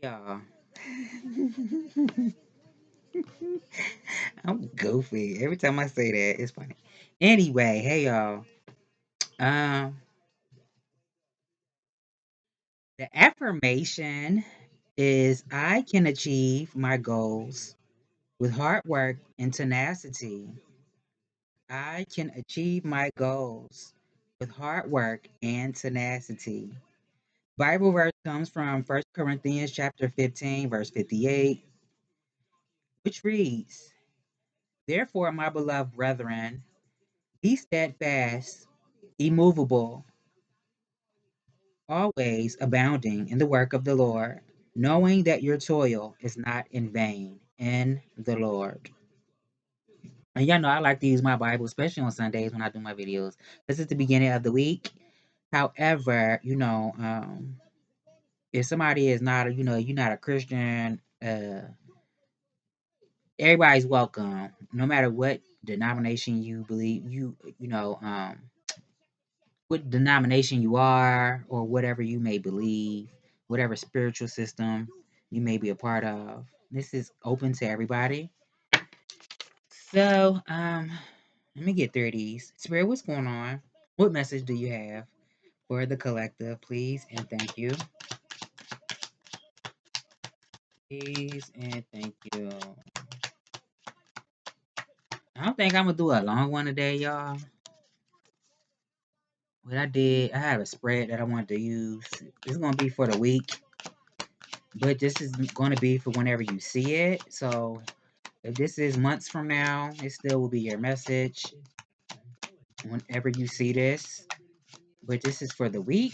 Y'all. I'm goofy. Every time I say that, it's funny. Anyway, hey y'all. Um, the affirmation is I can achieve my goals with hard work and tenacity. I can achieve my goals with hard work and tenacity. Bible verse comes from 1 Corinthians chapter 15, verse 58, which reads, therefore, my beloved brethren, be steadfast, immovable, always abounding in the work of the Lord, knowing that your toil is not in vain in the Lord. And y'all know I like to use my Bible, especially on Sundays when I do my videos. This is the beginning of the week. However, if somebody is not, you're not a Christian, everybody's welcome, no matter what denomination you believe, what denomination you are, or whatever you may believe, whatever spiritual system you may be a part of. This is open to everybody. So, let me get through these. Spirit, what's going on? What message do you have for the collective, please? And thank you. Please and thank you. I don't think I'm gonna do a long one today, y'all. What I have a spread that I wanted to use. It's gonna be for the week, but this is gonna be for whenever you see it. So if this is months from now, it still will be your message whenever you see this. But this is for the week.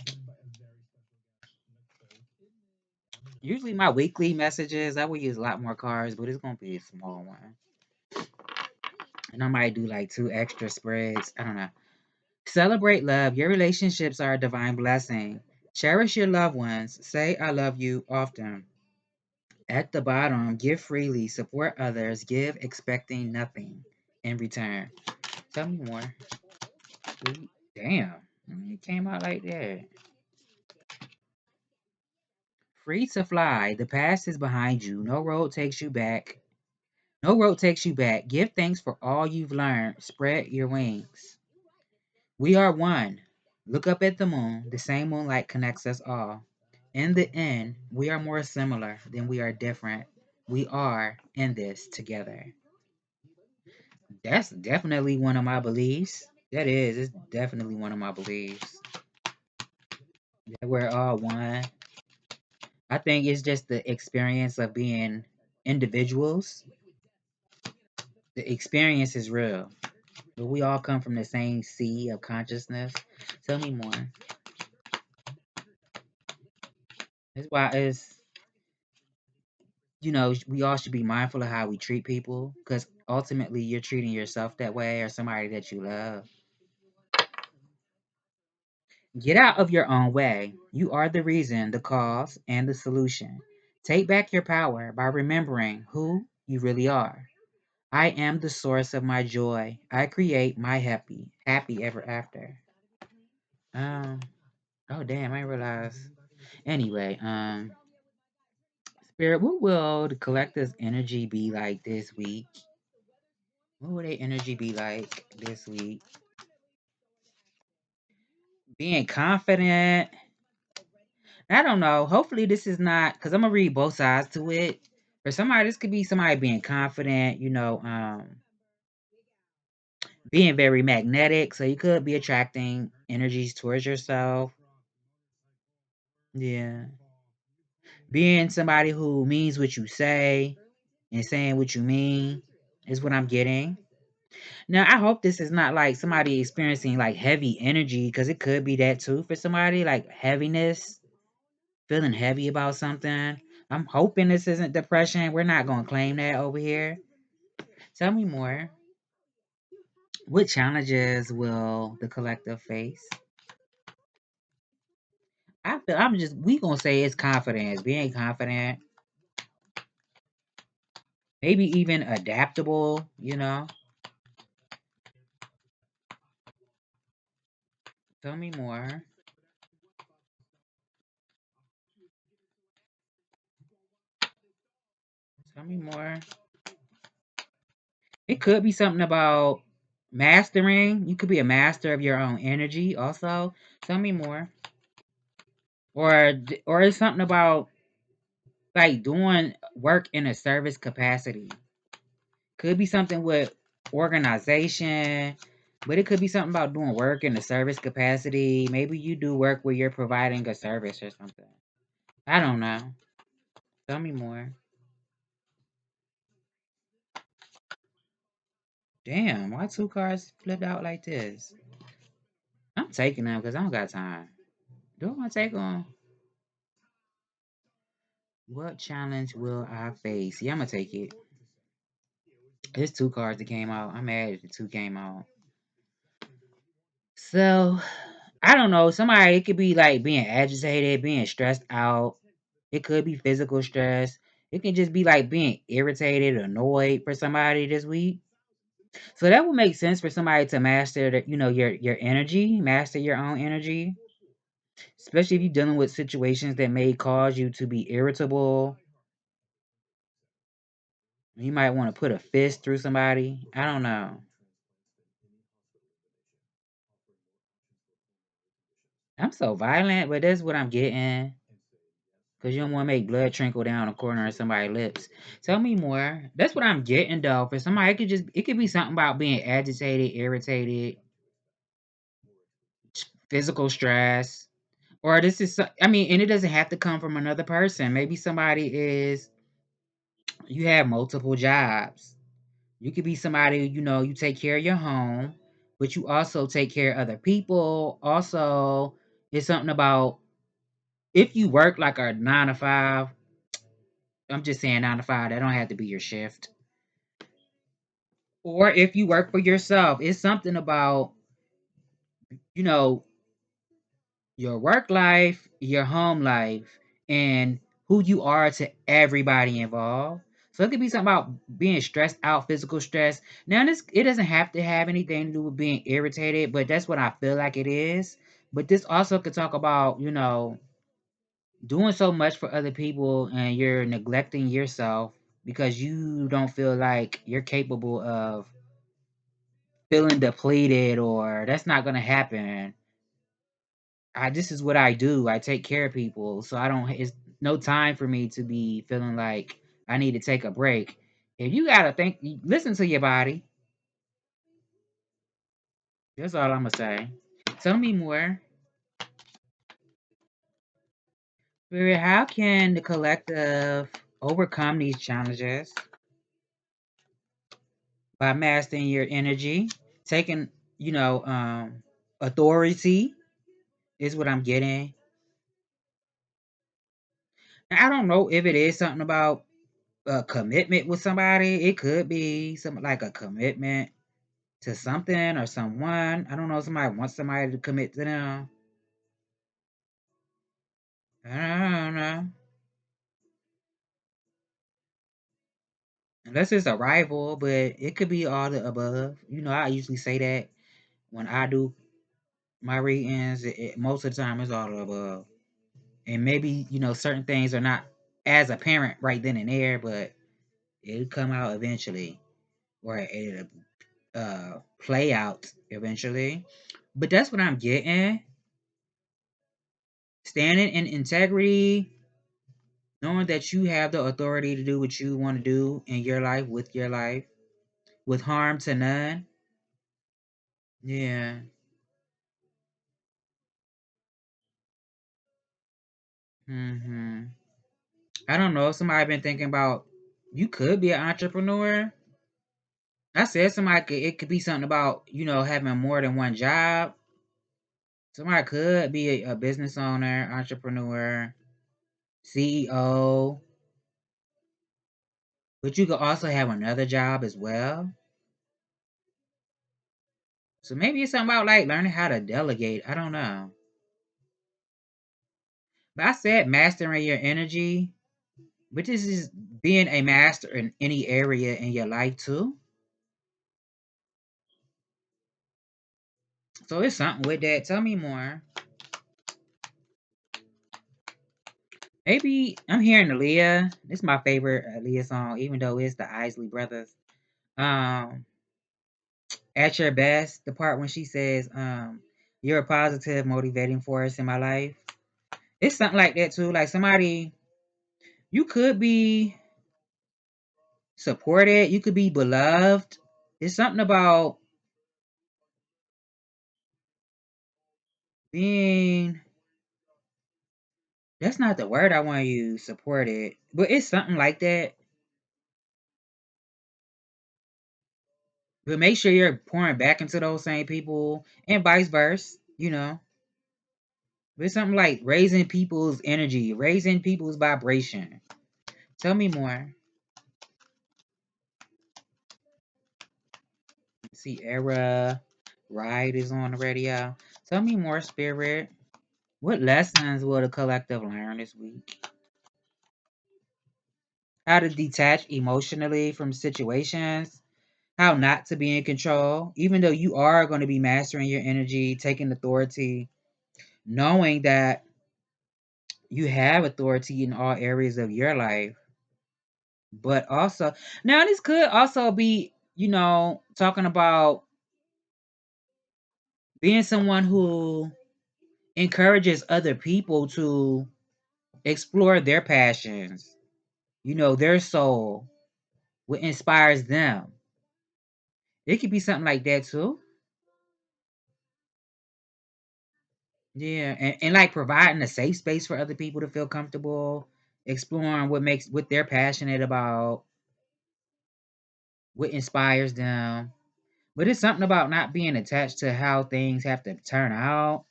Usually my weekly messages, I will use a lot more cards, but it's gonna be a small one. And I might do like 2 extra spreads. I don't know. Celebrate love. Your relationships are a divine blessing. Cherish your loved ones. Say I love you often. At the bottom, give freely, support others, give expecting nothing in return. Tell me more. Damn. It came out like that. Free to fly. The past is behind you. No road takes you back. No road takes you back. Give thanks for all you've learned. Spread your wings. We are one. Look up at the moon. The same moonlight connects us all. In the end, we are more similar than we are different. We are in this together. That's definitely one of my beliefs. That is, it's definitely one of my beliefs. That we're all one. I think it's just the experience of being individuals. The experience is real. But we all come from the same sea of consciousness. Tell me more. That's why we all should be mindful of how we treat people, because ultimately you're treating yourself that way or somebody that you love. Get out of your own way. You are the reason, the cause, and the solution. Take back your power by remembering who you really are. I am the source of my joy. I create my happy ever after. Um, oh damn, I realized. Anyway, Spirit, what will the collective's energy be like this week? What will their energy be like this week? Being confident. I don't know. Hopefully this is not, because I'm gonna read both sides to it. For somebody, this could be somebody being confident, being very magnetic. So you could be attracting energies towards yourself. Yeah. Being somebody who means what you say and saying what you mean is what I'm getting. Now, I hope this is not like somebody experiencing like heavy energy, because it could be that too for somebody, like heaviness, feeling heavy about something. I'm hoping this isn't depression. We're not going to claim that over here. Tell me more. What challenges will the collective face? We going to say it's confidence, being confident, maybe even adaptable. Tell me more. Tell me more. It could be something about mastering. You could be a master of your own energy also. Tell me more. Or it's something about like doing work in a service capacity. Could be something with organization, but it could be something about doing work in a service capacity. Maybe you do work where you're providing a service or something. I don't know. Tell me more. Damn, why two cards flipped out like this? I'm taking them because I don't got time. Do I want to take them? What challenge will I face? Yeah, I'm gonna take it. There's two cards that came out. I'm mad at the two came out. So I don't know. Somebody, it could be like being agitated, being stressed out. It could be physical stress. It can just be like being irritated, annoyed for somebody this week. So that would make sense for somebody to master your energy, master your own energy. Especially if you're dealing with situations that may cause you to be irritable. You might want to put a fist through somebody. I don't know. I'm so violent, but that's what I'm getting. Because you don't want to make blood trickle down the corner of somebody's lips. Tell me more. That's what I'm getting, though. For somebody, it could be something about being agitated, irritated, physical stress. Or this is, I mean, and it doesn't have to come from another person. Maybe somebody you have multiple jobs. You could be somebody, you take care of your home, but you also take care of other people. Also, it's something about if you work like a 9 to 5, I'm just saying 9 to 5, that don't have to be your shift. Or if you work for yourself, it's something about, you know, your work life, your home life, and who you are to everybody involved. So it could be something about being stressed out, physical stress. Now, it doesn't have to have anything to do with being irritated, but that's what I feel like it is. But this also could talk about, doing so much for other people and you're neglecting yourself because you don't feel like you're capable of feeling depleted, or that's not going to happen. This is what I do. I take care of people, so I don't. It's no time for me to be feeling like I need to take a break. If you gotta listen to your body. That's all I'm gonna say. Tell me more. Spirit, how can the collective overcome these challenges by mastering your energy, taking, authority is what I'm getting. I don't know if it is something about a commitment with somebody. It could be something like a commitment to something or someone. I don't know. Somebody wants somebody to commit to them. I don't know. Unless it's a rival, but it could be all the above. I usually say that when I do my readings. Most of the time, it's all the above. And maybe, certain things are not as apparent right then and there, but it'll come out eventually, or it'll play out eventually. But that's what I'm getting. Standing in integrity, knowing that you have the authority to do what you want to do in your life, with harm to none. Yeah. hmm I don't know. Somebody been thinking about you could be an entrepreneur. I said it could be something about, having more than one job. Somebody could be a business owner, entrepreneur, CEO, but you could also have another job as well. So maybe it's something about like learning how to delegate. I don't know. But I said mastering your energy, but this is being a master in any area in your life too. So it's something with that. Tell me more. Maybe I'm hearing Aaliyah. This is my favorite Aaliyah song, even though it's the Isley Brothers. Um, at your best, the part when she says, you're a positive, motivating force in my life. It's something like that too. Like somebody, you could be supported, you could be beloved. It's something about being, that's not the word I want to use, supported, but it's something like that. But make sure you're pouring back into those same people and vice versa, you know. But it's something like raising people's energy, raising people's vibration. Tell me more. See, Era Ride is on the radio. Tell me more, Spirit. What lessons will the collective learn this week? How to detach emotionally from situations, how not to be in control, even though you are going to be mastering your energy, taking authority, knowing that you have authority in all areas of your life. But also, now this could also be, talking about being someone who encourages other people to explore their passions, their soul, what inspires them. It could be something like that too. Yeah, and like providing a safe space for other people to feel comfortable, exploring what they're passionate about, what inspires them. But it's something about not being attached to how things have to turn out.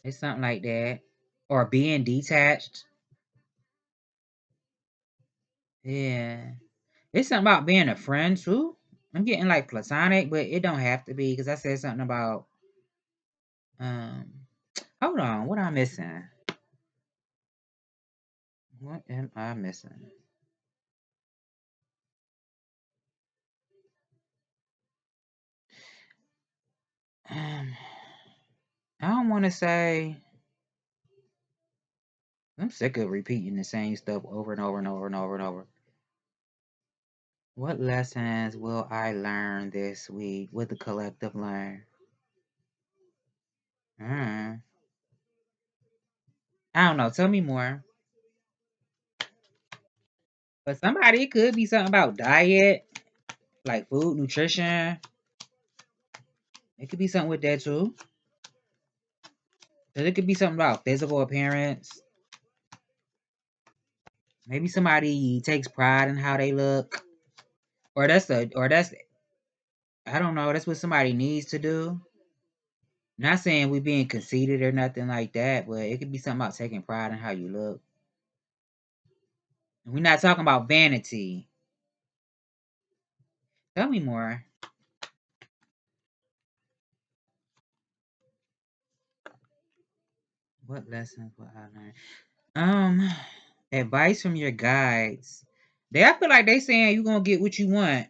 It's something like that. Or being detached. Yeah. It's something about being a friend too. I'm getting like platonic, but it don't have to be because I said something about um hold on, what am I missing? What am I missing? Um I don't wanna say I'm sick of repeating the same stuff over and over and over and over and over. What lessons will I learn this week? Will the collective learn? Mm. I don't know. Tell me more. But somebody, it could be something about diet, like food, nutrition. It could be something with that too. 'Cause it could be something about physical appearance. Maybe somebody takes pride in how they look. Or that's I don't know, that's what somebody needs to do. Not saying we being conceited or nothing like that, but it could be something about taking pride in how you look. And we're not talking about vanity. Tell me more. What lessons will I learn? Um, advice from your guides. I feel like they saying you gonna get what you want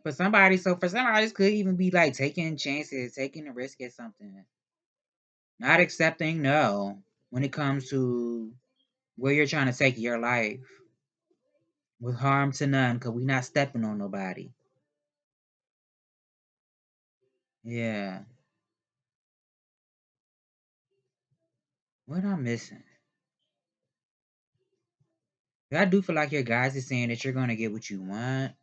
for somebody. So for somebody, this could even be like taking chances, taking a risk at something, not accepting no when it comes to where you're trying to take your life with harm to none, because we not stepping on nobody. Yeah. What I'm missing? I do feel like your guys is saying that you're gonna get what you want.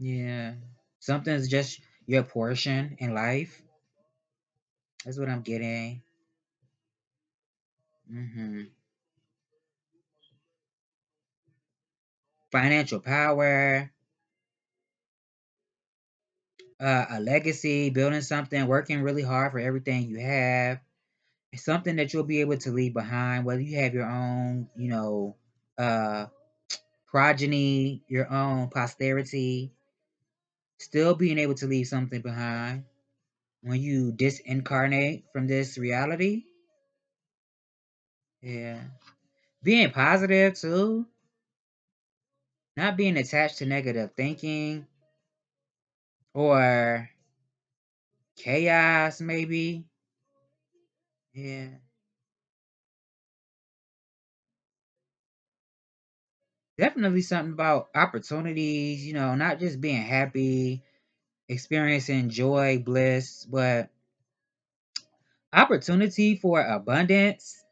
Yeah. Something's just your portion in life. That's what I'm getting. Financial power, a legacy, building something, working really hard for everything you have. It's something that you'll be able to leave behind, whether you have your own, uh, progeny, your own posterity, still being able to leave something behind when you disincarnate from this reality. Yeah. Being positive too, not being attached to negative thinking or chaos, maybe. Yeah. Definitely something about opportunities, not just being happy, experiencing joy, bliss, but opportunity for abundance.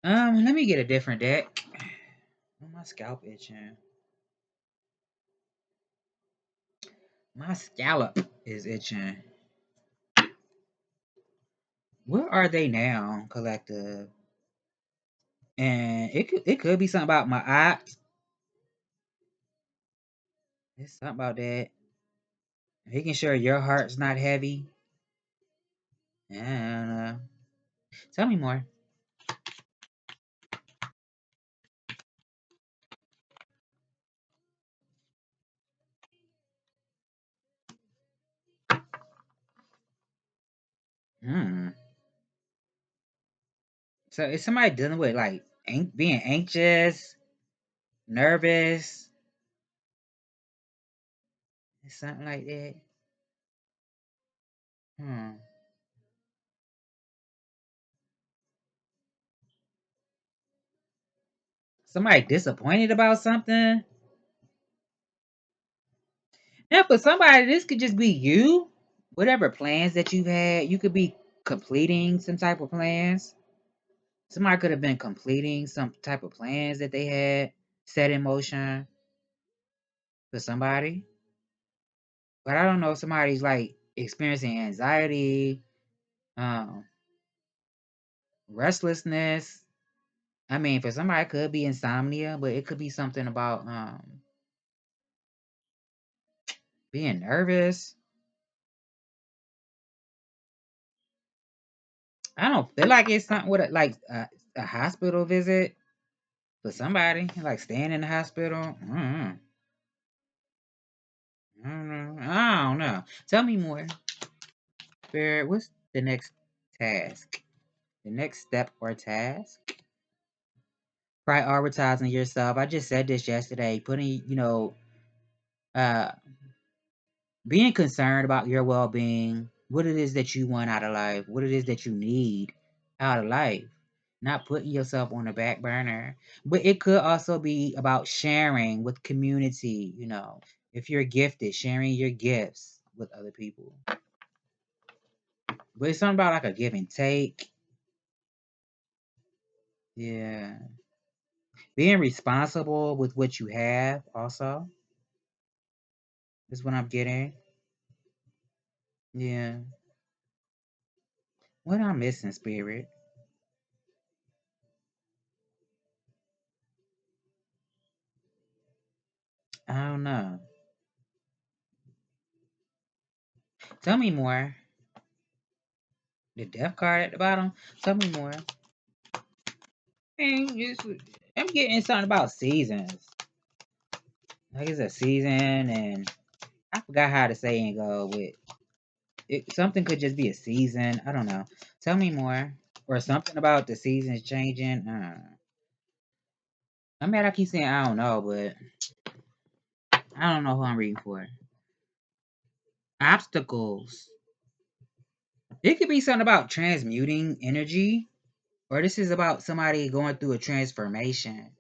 Yeah. Let me get a different deck. Oh, my scalp itching. My scallop is itching. Where are they now, collective? And it could be something about my ops. It's something about that. Making sure your heart's not heavy. I don't know. Tell me more. Hmm. So is somebody dealing with like being anxious, nervous, something like that? Hmm. Somebody disappointed about something? Yeah, for somebody, this could just be you. Whatever plans that you've had, you could be completing some type of plans. Somebody could have been completing some type of plans that they had set in motion for somebody. But I don't know if somebody's like experiencing anxiety, um, restlessness. I mean, for somebody, it could be insomnia, but it could be something about being nervous. I don't feel like it's something with like a hospital visit for somebody, like staying in the hospital. I don't know. I don't know. Tell me more. Spirit, what's the next task? The next step or task? Prioritizing yourself. I just said this yesterday. Putting, uh, being concerned about your well being, what it is that you want out of life, what it is that you need out of life, not putting yourself on the back burner. But it could also be about sharing with community, if you're gifted, sharing your gifts with other people. But it's something about like a give and take. Yeah. Being responsible with what you have also is what I'm getting. Yeah. What I'm missing, spirit? I don't know. Tell me more. The death card at the bottom. Tell me more. Man, I'm getting something about seasons. Like it's a season, and I forgot how the saying go with it. Something could just be a season. I don't know. Tell me more, or something about the seasons changing. I mean, I keep saying I don't know, but I don't know who I'm reading for. Obstacles. It could be something about transmuting energy, or this is about somebody going through a transformation.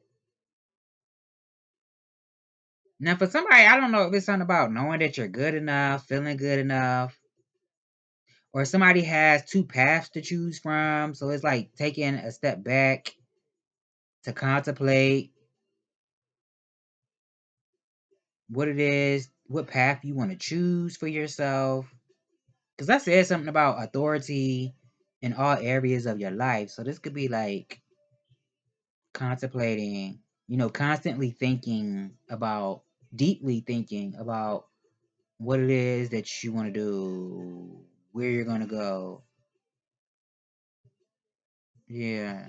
Now, for somebody, I don't know if it's something about knowing that you're good enough, feeling good enough, or somebody has two paths to choose from. So it's like taking a step back to contemplate what it is, what path you want to choose for yourself. Because I said something about authority in all areas of your life. So this could be like contemplating, constantly thinking about, deeply thinking about what it is that you want to do, where you're going to go. Yeah.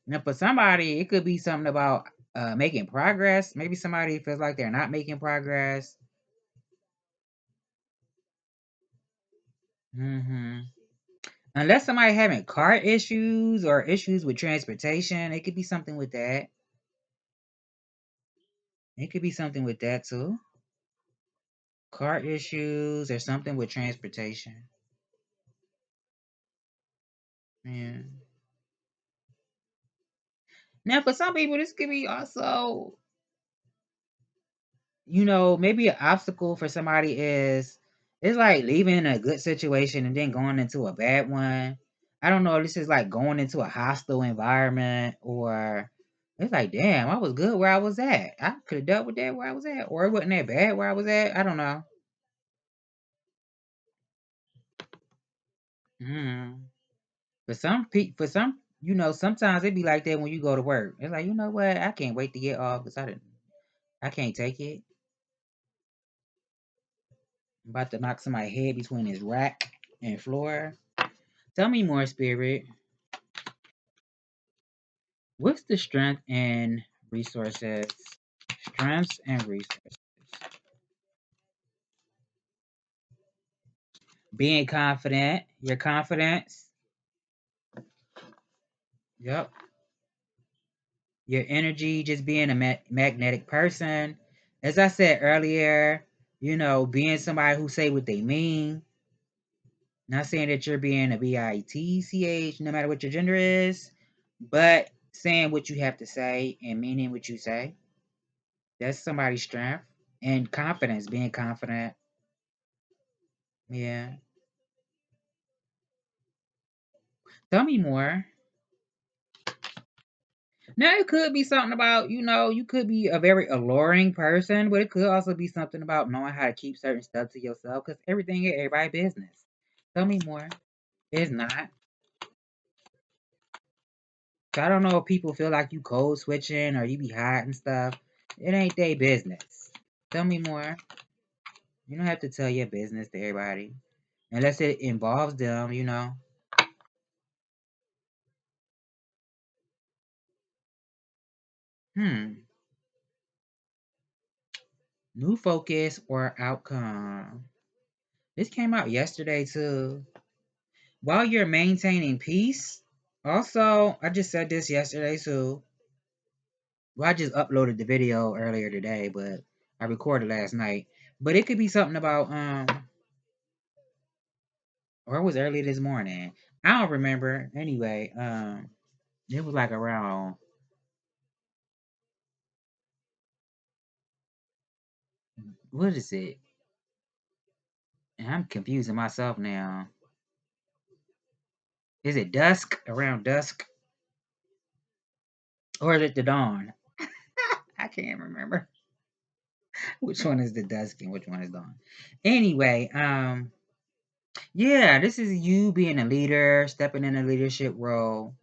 Now, for somebody, it could be something about making progress. Maybe somebody feels like they're not making progress. hmm Unless somebody having car issues or issues with transportation, it could be something with that. It could be something with that too. Car issues or something with transportation. Yeah. Now, for some people, this could be also, maybe an obstacle for somebody is it's like leaving a good situation and then going into a bad one. I don't know if this is like going into a hostile environment or it's like, damn, I was good where I was at. I could have dealt with that where I was at, or it wasn't that bad where I was at. I don't know. Mm. For some, sometimes it be like that when you go to work. It's like, you know what? I can't wait to get off because I can't take it. I'm about to knock somebody's head between his rack and floor. Tell me more, Spirit. What's the strength and resources? Strengths and resources. Being confident, your confidence. Yep. Your energy, just being a magnetic person. As I said earlier, being somebody who say what they mean. Not saying that you're being a bitch, no matter what your gender is, but saying what you have to say and meaning what you say. That's somebody's strength. And confidence, being confident. Yeah. Tell me more. Now, it could be something about, you could be a very alluring person, but it could also be something about knowing how to keep certain stuff to yourself because everything is everybody's business. Tell me more. It's not. So I don't know if people feel like you code switching or you be hiding stuff. It ain't their business. Tell me more. You don't have to tell your business to everybody unless it involves them. Hmm. New focus or outcome. This came out yesterday too. While you're maintaining peace, also, I just said this yesterday too. Well, I just uploaded the video earlier today, but I recorded last night. But it could be something about or it was early this morning. I don't remember. Anyway, it was like around what is it? And I'm confusing myself now. Is it dusk? Around dusk? Or is it the dawn? I can't remember which one is the dusk and which one is dawn. Anyway, yeah, this is you being a leader, stepping in a leadership role.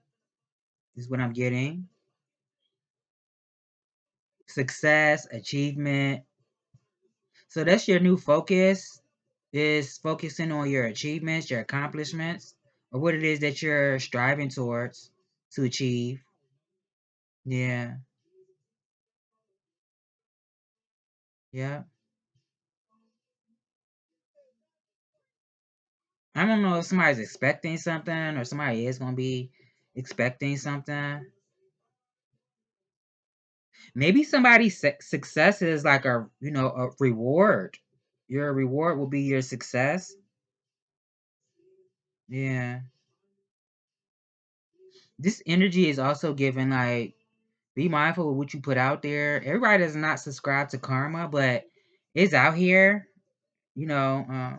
This is what I'm getting. Success, achievement. So that's your new focus is focusing on your achievements, your accomplishments, or what it is that you're striving towards to achieve. Yeah. Yeah. I don't know if somebody's expecting something or somebody is going to be expecting something. Maybe somebody's success is like a reward. Your reward will be your success. Yeah. This energy is also given like be mindful of what you put out there. Everybody does not subscribe to karma, but it's out here. You know, now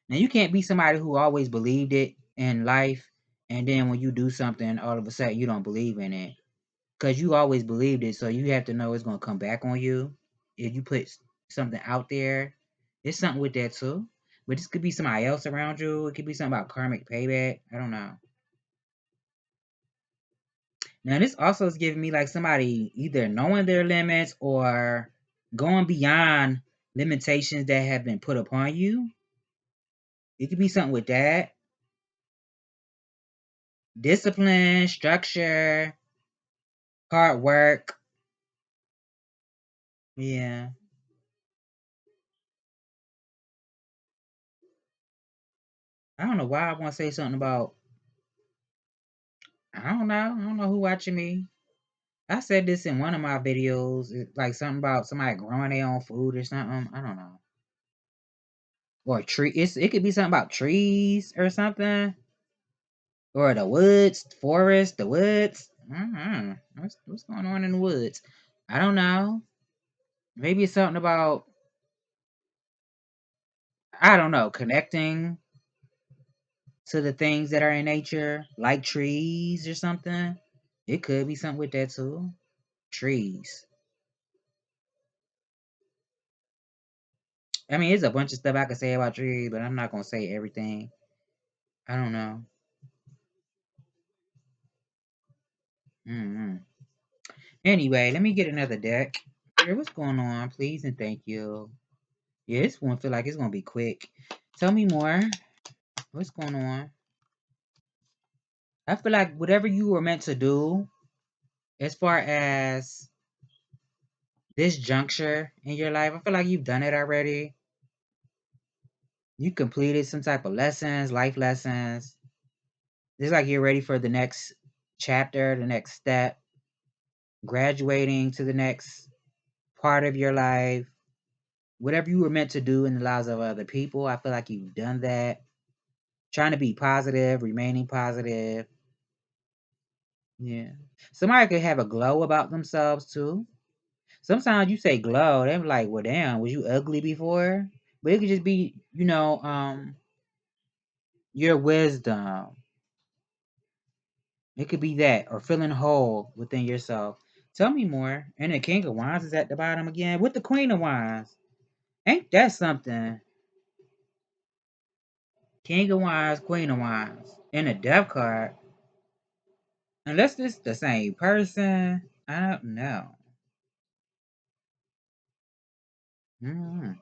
you can't be somebody who always believed it in life, and then when you do something, all of a sudden you don't believe in it because you always believed it. So you have to know it's gonna come back on you if you put something out there. It's something with that too, but this could be somebody else around you. It could be something about karmic payback. I don't know. Now, this also is giving me like somebody either knowing their limits or going beyond limitations that have been put upon you. It could be something with that. Discipline, structure, hard work. Yeah. I don't know why I want to say something about, I don't know. I don't know who watching me. I said this in one of my videos. It's like something about somebody growing their own food or something. I don't know. Or tree. It could be something about trees or something. Or the woods, forest, the woods. What's going on in the woods? I don't know. Maybe it's something about, I don't know, connecting to the things that are in nature, like trees or something. It could be something with that too. Trees. I mean, there's a bunch of stuff I could say about trees, but I'm not gonna say everything. I don't know. Mm-hmm. Anyway, let me get another deck. Here, what's going on? Please and thank you. Yeah, this one feel like it's gonna be quick. Tell me more. What's going on? I feel like whatever you were meant to do, as far as this juncture in your life, I feel like you've done it already. You completed some type of lessons, life lessons. It's like you're ready for the next chapter, the next step, graduating to the next part of your life. Whatever you were meant to do in the lives of other people, I feel like you've done that. Trying to be positive, remaining positive. Yeah. Somebody could have a glow about themselves too. Sometimes you say glow, they're like, well, damn, was you ugly before? But it could just be, your wisdom. It could be that, or feeling whole within yourself. Tell me more. And the King of Wands is at the bottom again with the Queen of Wands. Ain't that something? King of Wands, Queen of Wands. And a Death card. Unless this the same person. I don't know. Mm.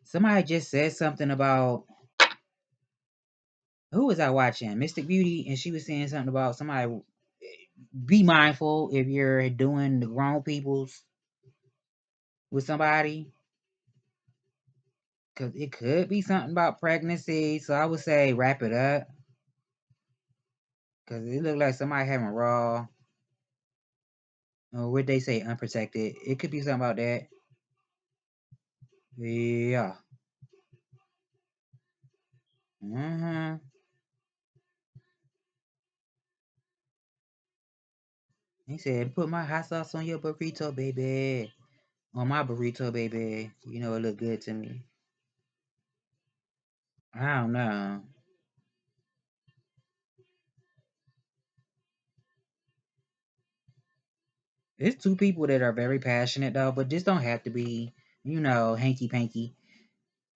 Somebody just said something about, who was I watching? Mystic Beauty, and she was saying something about somebody, be mindful if you're doing the grown people's with somebody, because it could be something about pregnancy. So I would say wrap it up, because it looked like somebody having raw, or what they say, unprotected. It could be something about that. Yeah. Mm-hmm. He said, put my hot sauce on your burrito, baby. On my burrito, baby. You know it look good to me. I don't know. It's two people that are very passionate though, but this don't have to be, hanky panky.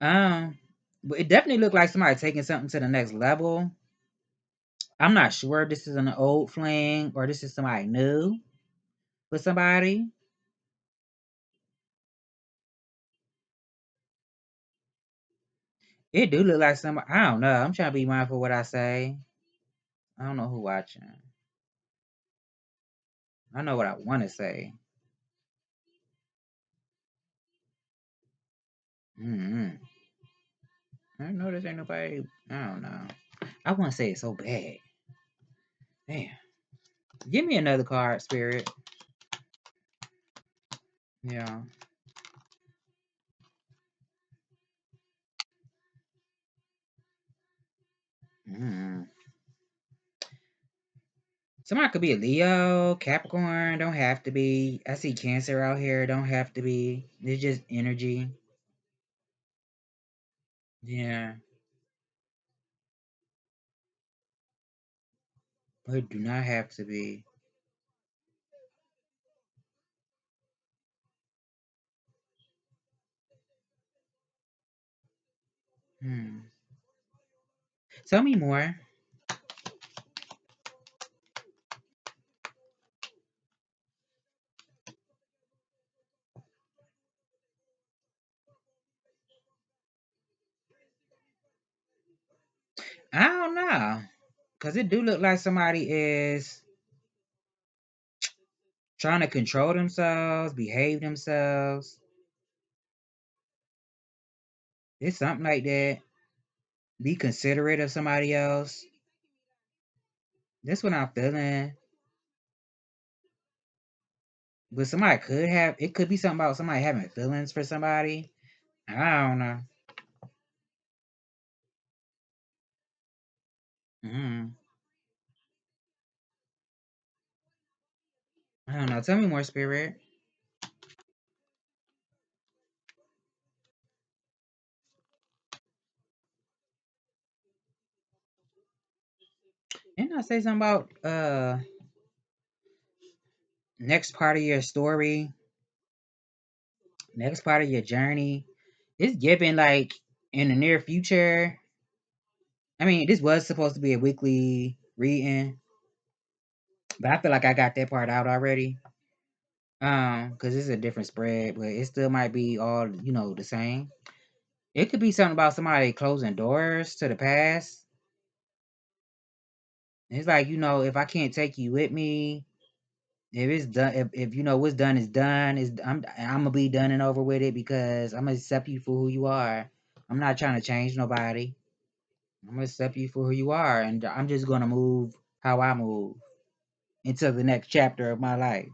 Um, but it definitely looked like somebody taking something to the next level. I'm not sure if this is an old fling or this is somebody new with somebody. It do look like somebody. I don't know. I'm trying to be mindful of what I say. I don't know who watching. I know what I want to say. Mm-hmm. I know this ain't nobody. I don't know. I want to say it so bad. Man, give me another card, Spirit. Yeah. Mm. Somebody could be a Leo, Capricorn. Don't have to be. I see Cancer out here. Don't have to be. It's just energy. Yeah. But do not have to be. Hmm. Tell me more. I don't know. Because it do look like somebody is trying to control themselves, behave themselves. It's something like that. Be considerate of somebody else. That's what I'm feeling. But somebody could have, it could be something about somebody having feelings for somebody. I don't know. Mm. I don't know. Tell me more, Spirit. Didn't I say something about next part of your story, next part of your journey? It's given like in the near future. I mean, this was supposed to be a weekly reading, but I feel like I got that part out already. Because it's a different spread, but it still might be all, the same. It could be something about somebody closing doors to the past. It's like, if I can't take you with me, if it's done, if what's done is done, I'm gonna be done and over with it because I'm gonna accept you for who you are. I'm not trying to change nobody. I'm gonna accept you for who you are, and I'm just gonna move how I move into the next chapter of my life.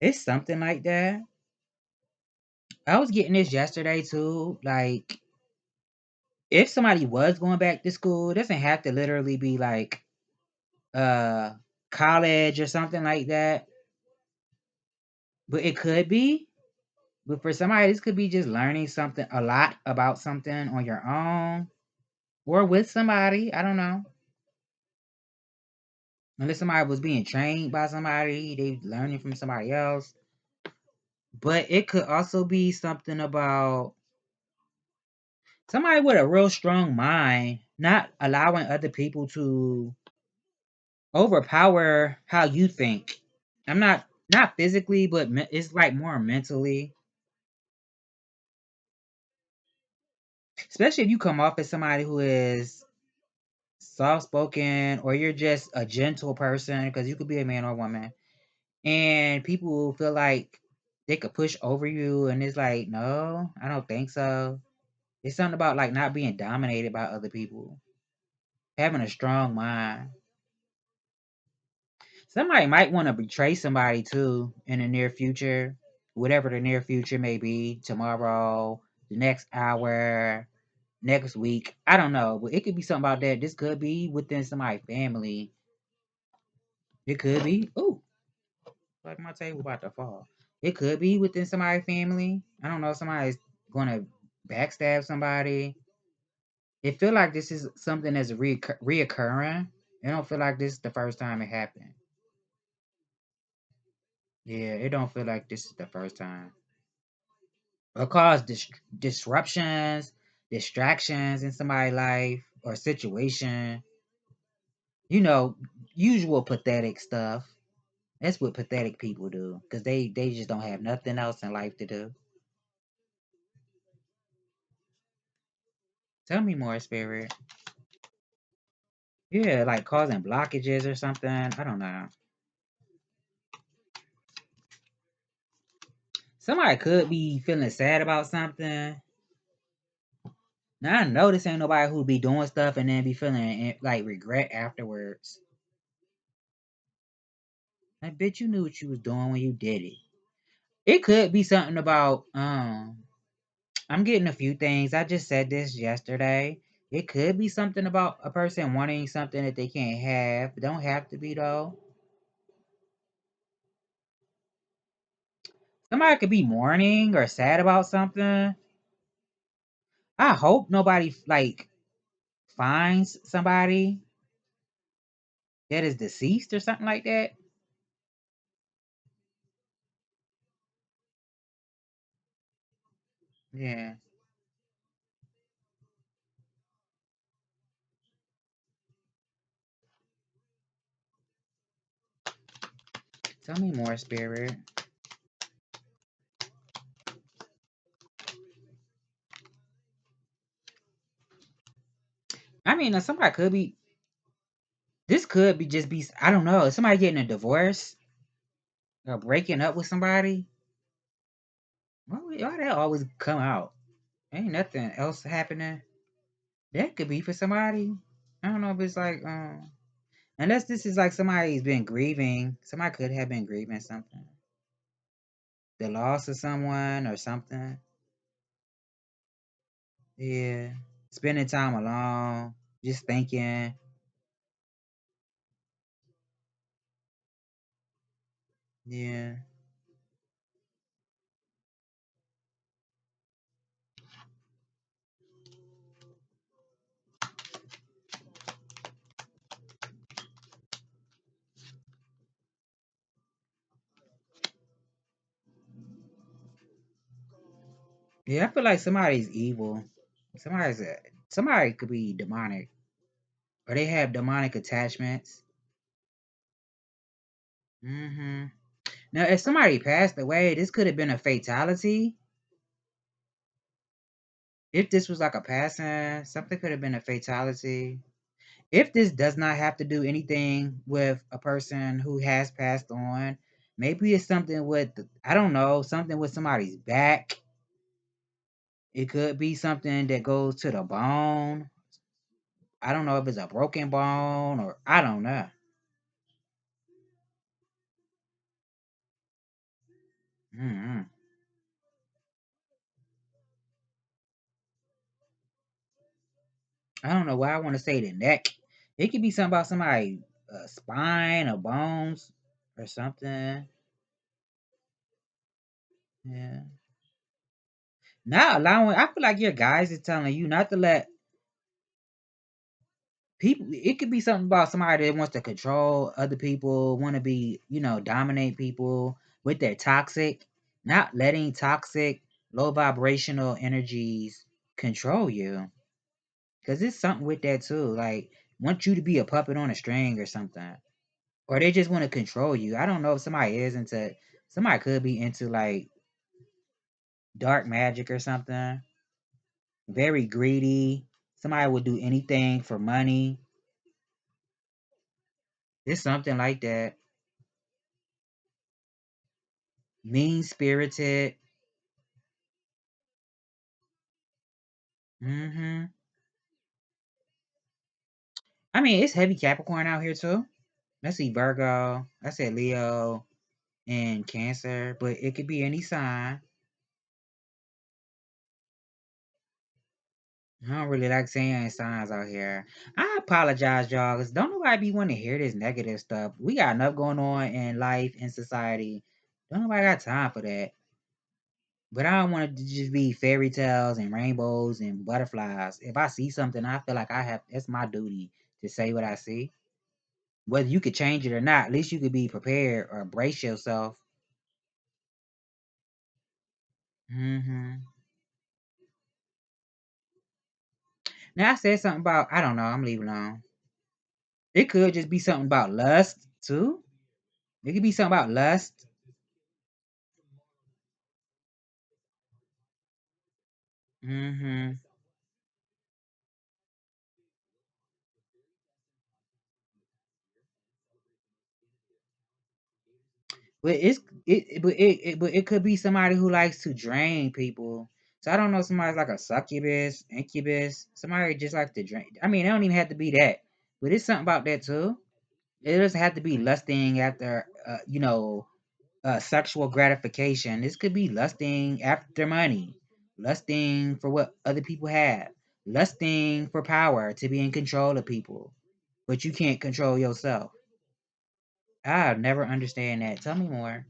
It's something like that. I was getting this yesterday too. Like, if somebody was going back to school, it doesn't have to literally be like uh college or something like that. But it could be. But for somebody, this could be just learning something a lot about something on your own or with somebody. I don't know. Unless somebody was being trained by somebody, they learning from somebody else. But it could also be something about somebody with a real strong mind, not allowing other people to overpower how you think. I'm not physically, but it's like more mentally. Especially if you come off as somebody who is soft spoken or you're just a gentle person, because you could be a man or a woman, and people feel like they could push over you, and it's like, no, I don't think so. It's something about like not being dominated by other people, having a strong mind. Somebody might want to betray somebody too in the near future, whatever the near future may be, tomorrow, the next hour, next week. I don't know, but it could be something about that. This could be within somebody's family. It could be. Ooh, like my table about to fall. It could be within somebody's family. I don't know. Somebody's gonna backstab somebody. It feel like this is something that's reoccurring. It don't feel like this is the first time it happened. Yeah, it don't feel like this is the first time. Or cause disruptions, distractions in somebody's life or situation. You know, usual pathetic stuff. That's what pathetic people do, because they just don't have nothing else in life to do. Tell me more, Spirit. Yeah, like causing blockages or something. I don't know. Somebody could be feeling sad about something. Now I know this ain't nobody who be doing stuff and then be feeling like regret afterwards. Like, bitch, you knew what you was doing when you did it. It could be something about I'm getting a few things. I just said this yesterday. It could be something about a person wanting something that they can't have. It don't have to be though. Somebody could be mourning or sad about something. I hope nobody like finds somebody that is deceased or something like that. Yeah. Tell me more, Spirit. I mean, somebody could be. This could be just be. I don't know. Somebody getting a divorce or breaking up with somebody. Why that always come out? Ain't nothing else happening. That could be for somebody. I don't know if it's like. Unless this is like somebody's been grieving. Somebody could have been grieving something. The loss of someone or something. Yeah. Spending time alone. Just thinking. Yeah. Yeah, I feel like somebody's evil. Somebody's somebody could be demonic. Or they have demonic attachments. Hmm. Now, if somebody passed away, this could have been a fatality. If this was like a passing, something could have been a fatality. If this does not have to do anything with a person who has passed on, maybe it's something with, I don't know, something with somebody's back. It could be something that goes to the bone. I don't know if it's a broken bone or I don't know. Mm-hmm. I don't know why I want to say the neck. It could be something about somebody's spine or bones or something. Yeah. Not allowing, I feel like your guys is telling you not to let people, it could be something about somebody that wants to control other people, want to be, dominate people with their toxic, not letting toxic, low vibrational energies control you. Because it's something with that too. Like, want you to be a puppet on a string or something. Or they just want to control you. I don't know if somebody is into, somebody could be into like dark magic or something. Very greedy. Somebody would do anything for money. It's something like that. Mean spirited. Hmm. I mean, it's heavy Capricorn out here too. Let's see, Virgo. I said Leo and Cancer, but it could be any sign. I don't really like saying signs out here. I apologize, y'all, because don't nobody be wanting to hear this negative stuff. We got enough going on in life and society. Don't nobody got time for that. But I don't want it to just be fairy tales and rainbows and butterflies. If I see something, I feel like it's my duty to say what I see. Whether you could change it or not, at least you could be prepared or brace yourself. Hmm. Now I said something about, I don't know, I'm leaving alone. It could just be something about lust too. It could be something about lust. Hmm. But it could be somebody who likes to drain people. So I don't know, somebody's like a succubus, incubus, somebody just like to drain. I mean, it don't even have to be that, but it's something about that too. It doesn't have to be lusting after, sexual gratification. This could be lusting after money, lusting for what other people have, lusting for power to be in control of people, but you can't control yourself. I'll never understand that. Tell me more.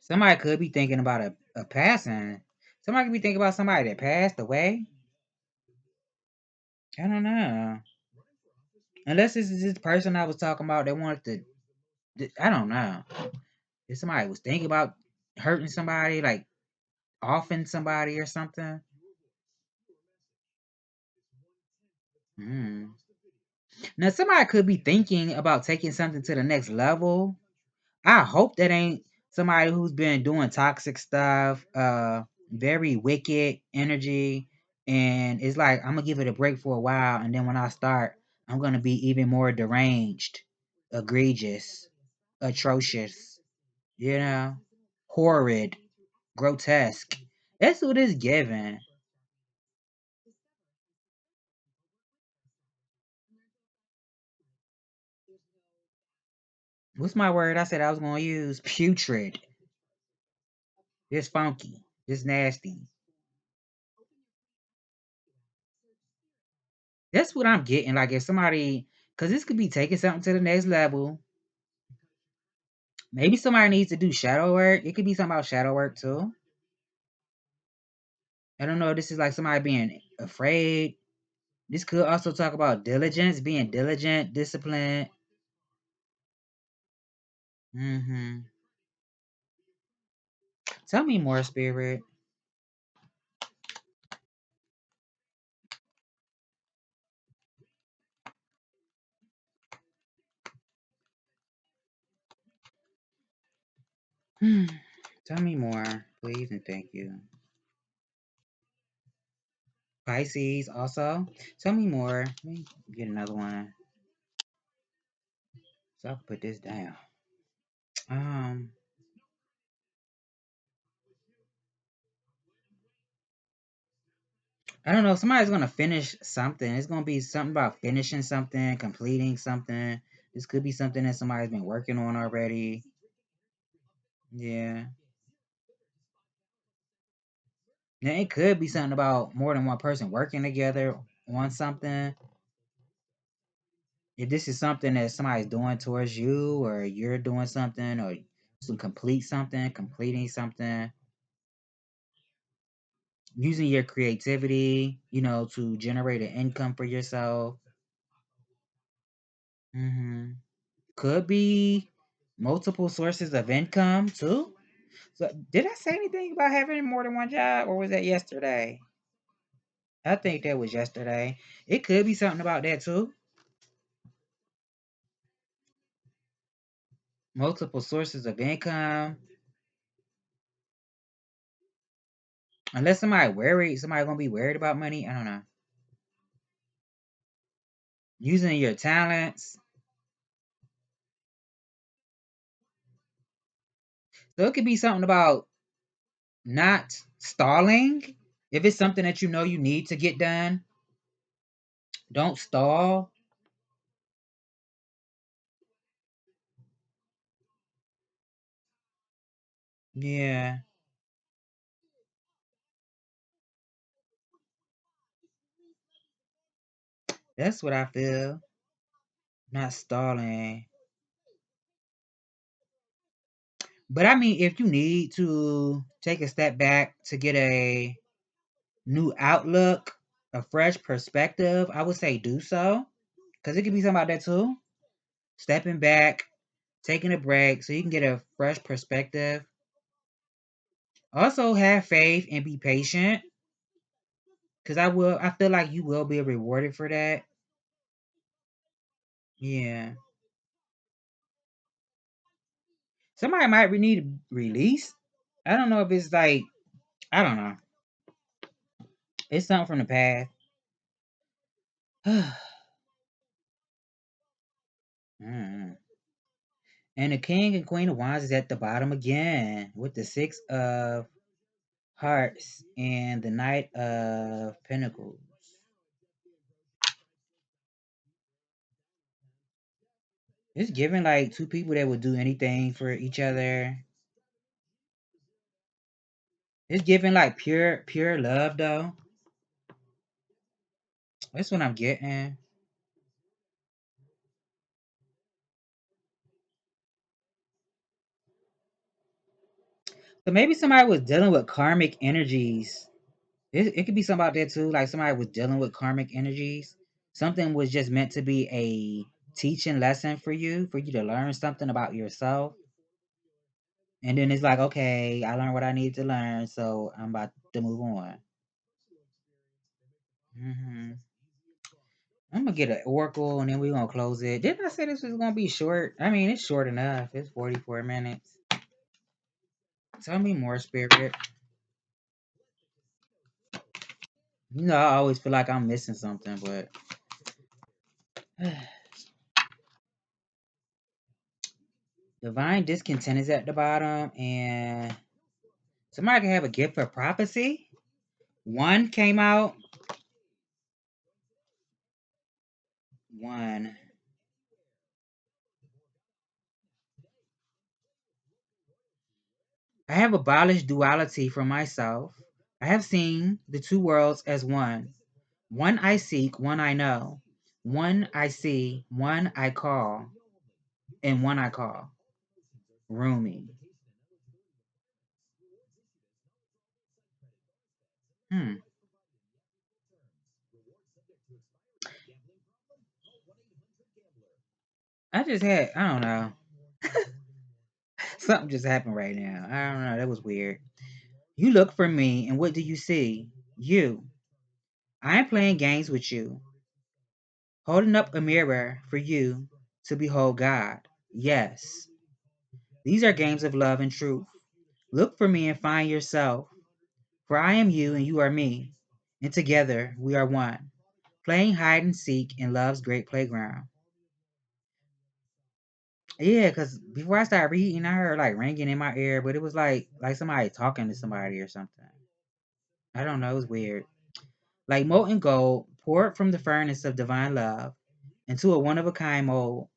Somebody could be thinking about a passing. Somebody could be thinking about somebody that passed away. I don't know. Unless this is this person I was talking about that wanted I don't know. If somebody was thinking about hurting somebody, like offing somebody or something. Hmm. Now, somebody could be thinking about taking something to the next level. I hope that ain't somebody who's been doing toxic stuff, very wicked energy, and it's like I'm gonna give it a break for a while, and then when I start, I'm gonna be even more deranged, egregious, atrocious, you know, horrid, grotesque. That's what it's given. What's my word I said I was going to use? Putrid. This funky. This nasty. That's what I'm getting. Like if somebody, because this could be taking something to the next level. Maybe somebody needs to do shadow work. It could be something about shadow work too. I don't know. This is like somebody being afraid. This could also talk about diligence, being diligent, disciplined. Mm-hmm. Tell me more, Spirit. Tell me more, please, and thank you. Pisces also. Tell me more. Let me get another one. So I'll put this down. Um, I don't know. Somebody's gonna finish something. It's gonna be something about finishing something, completing something. This could be something that somebody's been working on already. Yeah. Now it could be something about more than one person working together on something. If this is something that somebody's doing towards you, or you're doing something, or to complete something, completing something, using your creativity, to generate an income for yourself. Could be multiple sources of income too. So, did I say anything about having more than one job, or was that yesterday? I think that was yesterday. It could be something about that too. Multiple sources of income. Unless somebody gonna be worried about money. I don't know. Using your talents. So it could be something about not stalling. If it's something that you know you need to get done, don't stall. Yeah, that's what I feel. Not stalling. But I mean, if you need to take a step back to get a new outlook, a fresh perspective, I would say do so. Because it could be something about that too. Stepping back, taking a break so you can get a fresh perspective. Also have faith and be patient. Because I feel like you will be rewarded for that. Yeah. Somebody might need release. I don't know if it's like, I don't know. It's something from the past. Mm. And the king and queen of wands is at the bottom again with the six of hearts and the knight of pentacles. It's giving like two people that would do anything for each other. It's giving like pure love though. That's what I'm getting. So maybe somebody was dealing with karmic energies. It could be something about that too. Like somebody was dealing with karmic energies. Something was just meant to be a teaching lesson for you to learn something about yourself. And then it's like, okay, I learned what I need to learn, so I'm about to move on. I'm gonna get an oracle and then we're gonna close it. Didn't I say this was gonna be short? I mean, it's short enough. It's 44 minutes. Tell me more, Spirit. I always feel like I'm missing something, but divine discontent is at the bottom, and somebody can have a gift for prophecy. One came out. One. I have abolished duality for myself. I have seen the two worlds as one. One I seek, one I know. One I see, one I call, and one I call. Rumi. Hmm. I don't know. Something just happened right now. I don't know. That was weird. You look for me, and what do you see? You. I am playing games with you, holding up a mirror for you to behold God. Yes, these are games of love and truth. Look for me and find yourself, for I am you and you are me, and together we are one, playing hide and seek in love's great playground. Yeah, because before I started reading, I heard like ringing in my ear, but it was like somebody talking to somebody or something. I don't know. It was weird. Like molten gold poured from the furnace of divine love into a one of a kind mold.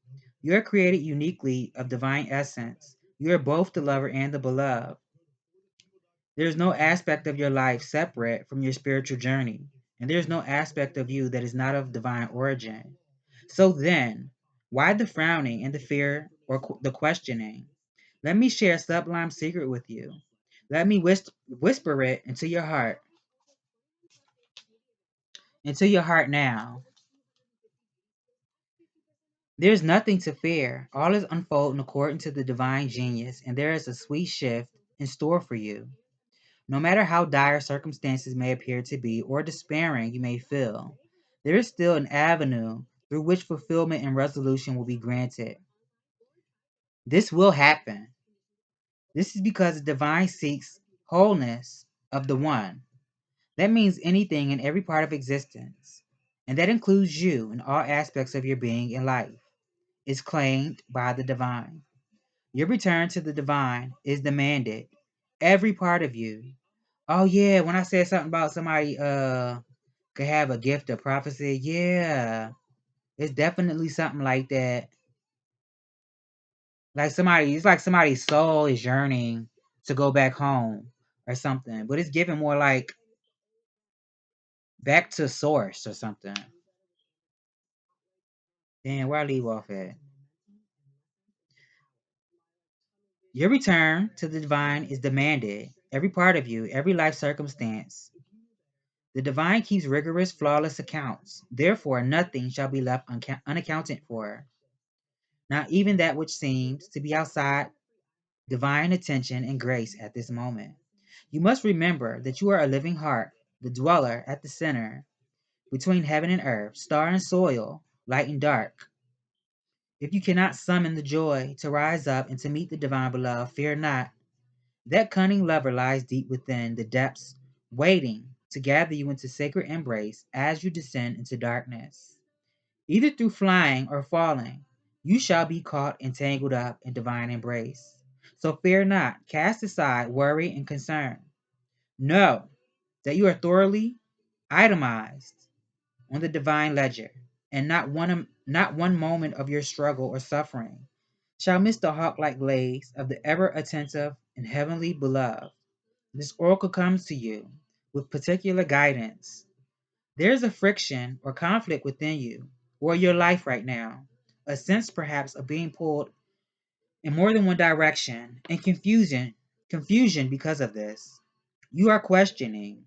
You are created uniquely of divine essence. You are both the lover and the beloved. There is no aspect of your life separate from your spiritual journey, and there is no aspect of you that is not of divine origin. So then, why the frowning and the fear or the questioning? Let me share a sublime secret with you. Let me whisper it into your heart now. There's nothing to fear. All is unfolding according to the divine genius, and there is a sweet shift in store for you. No matter how dire circumstances may appear to be or despairing you may feel, there is still an avenue through which fulfillment and resolution will be granted. This will happen. This is because the divine seeks wholeness of the one. That means anything in every part of existence, and that includes you in all aspects of your being and life, is claimed by the divine. Your return to the divine is demanded. Every part of you. Oh yeah, when I said something about somebody could have a gift of prophecy, yeah. It's definitely something like that. It's like somebody's soul is yearning to go back home or something. But it's given more like back to source or something. Damn, where I leave off at? Your return to the divine is demanded. Every part of you, every life circumstance. The divine keeps rigorous, flawless accounts. Therefore, nothing shall be left unaccounted for. Not even that which seems to be outside divine attention and grace at this moment. You must remember that you are a living heart, the dweller at the center, between heaven and earth, star and soil, light and dark. If you cannot summon the joy to rise up and to meet the divine beloved, fear not. That cunning lover lies deep within the depths, waiting to gather you into sacred embrace as you descend into darkness. Either through flying or falling, you shall be caught and tangled up in divine embrace. So fear not, cast aside worry and concern. Know that you are thoroughly itemized on the divine ledger, and not one moment of your struggle or suffering shall miss the hawk-like gaze of the ever attentive and heavenly beloved. This oracle comes to you with particular guidance. There's a friction or conflict within you or your life right now, a sense perhaps of being pulled in more than one direction and confusion because of this. You are questioning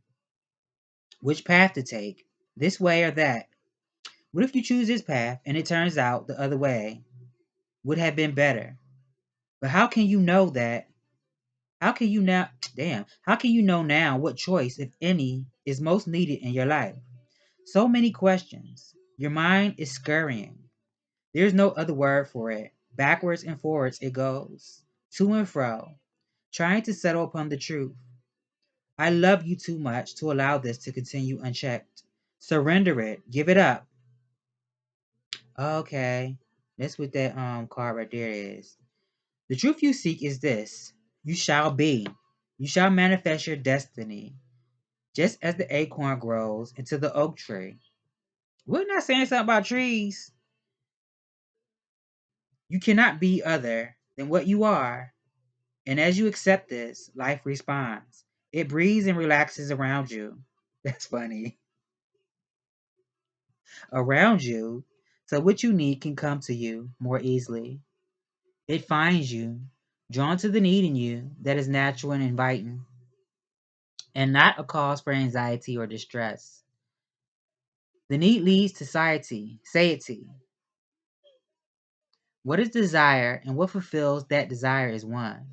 which path to take, this way or that. What if you choose this path and it turns out the other way would have been better? But how can you know that? How can you now, damn, how can you know now what choice, if any, is most needed in your life? So many questions. Your mind is scurrying. There's no other word for it. Backwards and forwards it goes, to and fro, trying to settle upon the truth. I love you too much to allow this to continue unchecked. Surrender it. Give it up. Okay. That's what that card right there is. The truth you seek is this. You shall be. You shall manifest your destiny, just as the acorn grows into the oak tree. We're not saying something about trees. You cannot be other than what you are. And as you accept this, life responds. It breathes and relaxes around you. That's funny. Around you. So what you need can come to you more easily. It finds you, drawn to the need in you that is natural and inviting, and not a cause for anxiety or distress. The need leads to satiety. What is desire and what fulfills that desire is one.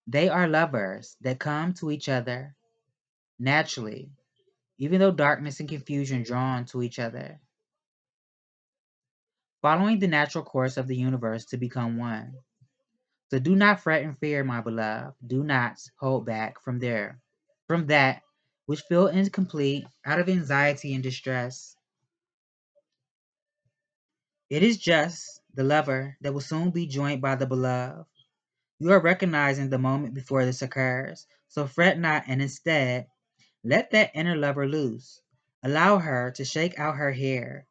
They are lovers that come to each other naturally, even though darkness and confusion drawn to each other, following the natural course of the universe to become one. So do not fret and fear, my beloved. Do not hold back from that which feel incomplete out of anxiety and distress. It is just the lover that will soon be joined by the beloved. You are recognizing the moment before this occurs, so fret not and instead let that inner lover loose. Allow her to shake out her hair,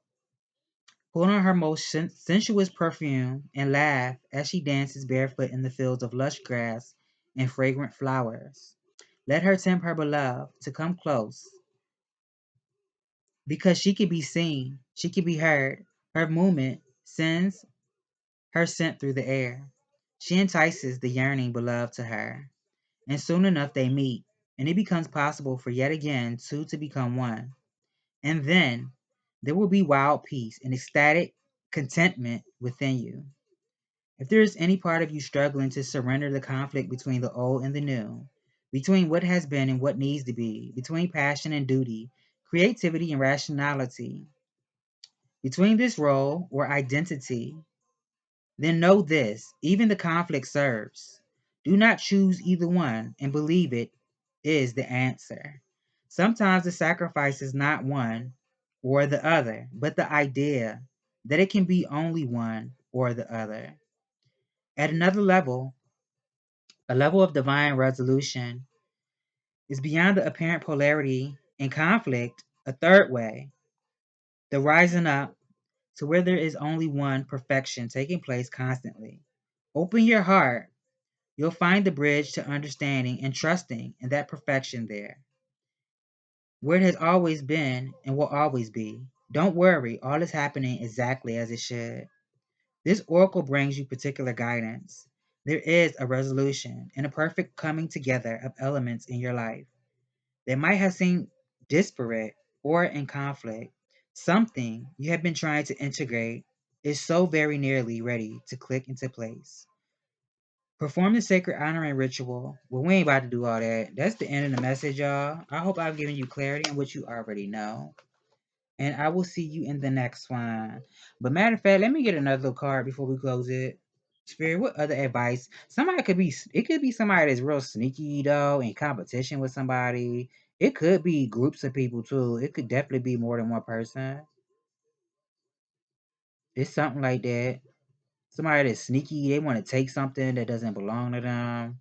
put on her most sensuous perfume, and laugh as she dances barefoot in the fields of lush grass and fragrant flowers. Let her tempt her beloved to come close, because she can be seen, she can be heard. Her movement sends her scent through the air. She entices the yearning beloved to her, and soon enough they meet, and it becomes possible for yet again two to become one. And then there will be wild peace and ecstatic contentment within you. If there is any part of you struggling to surrender the conflict between the old and the new, between what has been and what needs to be, between passion and duty, creativity and rationality, between this role or identity, then know this: even the conflict serves. Do not choose either one and believe it is the answer. Sometimes the sacrifice is not one or the other, but the idea that it can be only one or the other. At another level, a level of divine resolution is beyond the apparent polarity and conflict, a third way, the rising up to where there is only one perfection taking place constantly. Open your heart. You'll find the bridge to understanding and trusting in that perfection there, where it has always been and will always be. Don't worry, all is happening exactly as it should. This oracle brings you particular guidance. There is a resolution and a perfect coming together of elements in your life that might have seemed disparate or in conflict. Something you have been trying to integrate is so very nearly ready to click into place. Perform the sacred honoring ritual. Well, we ain't about to do all that. That's the end of the message, y'all. I hope I've given you clarity on what you already know. And I will see you in the next one. But matter of fact, let me get another card before we close it. Spirit, what other advice? It could be somebody that's real sneaky though, in competition with somebody. It could be groups of people too. It could definitely be more than one person. It's something like that. Somebody that's sneaky, they want to take something that doesn't belong to them.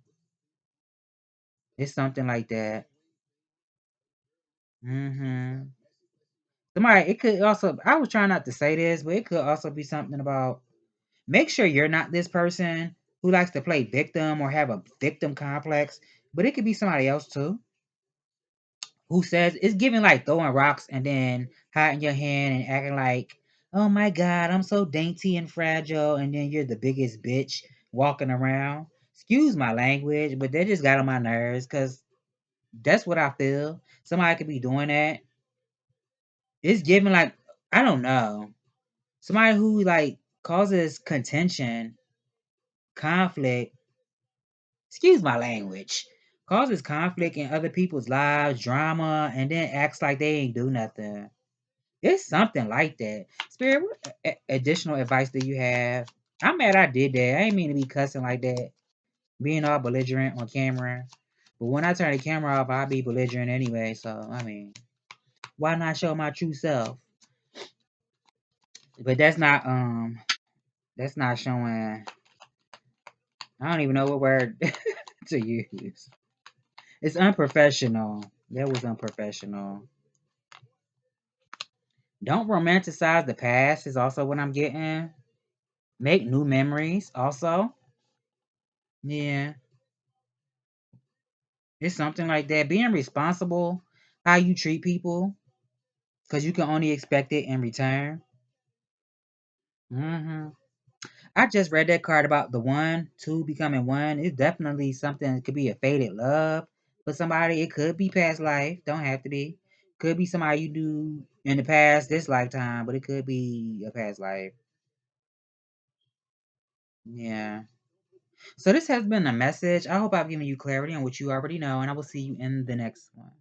It's something like that. Mm-hmm. It could also, I was trying not to say this, but it could also be something about make sure you're not this person who likes to play victim or have a victim complex, but it could be somebody else too who says it's giving like throwing rocks and then hiding your hand and acting like, oh my God, I'm so dainty and fragile, and then you're the biggest bitch walking around. Excuse my language, but they just got on my nerves because that's what I feel. Somebody could be doing that. It's giving like, I don't know. Somebody who like causes contention, conflict, excuse my language, causes conflict in other people's lives, drama, and then acts like they ain't do nothing. It's something like that. Spirit, what additional advice do you have? I'm mad I did that. I ain't mean to be cussing like that, being all belligerent on camera. But when I turn the camera off, I'll be belligerent anyway. So, I mean, why not show my true self? But that's not showing. I don't even know what word to use. It's unprofessional. That was unprofessional. Don't romanticize the past is also what I'm getting. Make new memories also. Yeah. It's something like that. Being responsible, how you treat people, because you can only expect it in return. I just read that card about the one, two becoming one. It's definitely something. It could be a faded love for somebody. It could be past life. Don't have to be. Could be somebody you do in the past, this lifetime, but it could be a past life. Yeah. So this has been a message. I hope I've given you clarity on what you already know, and I will see you in the next one.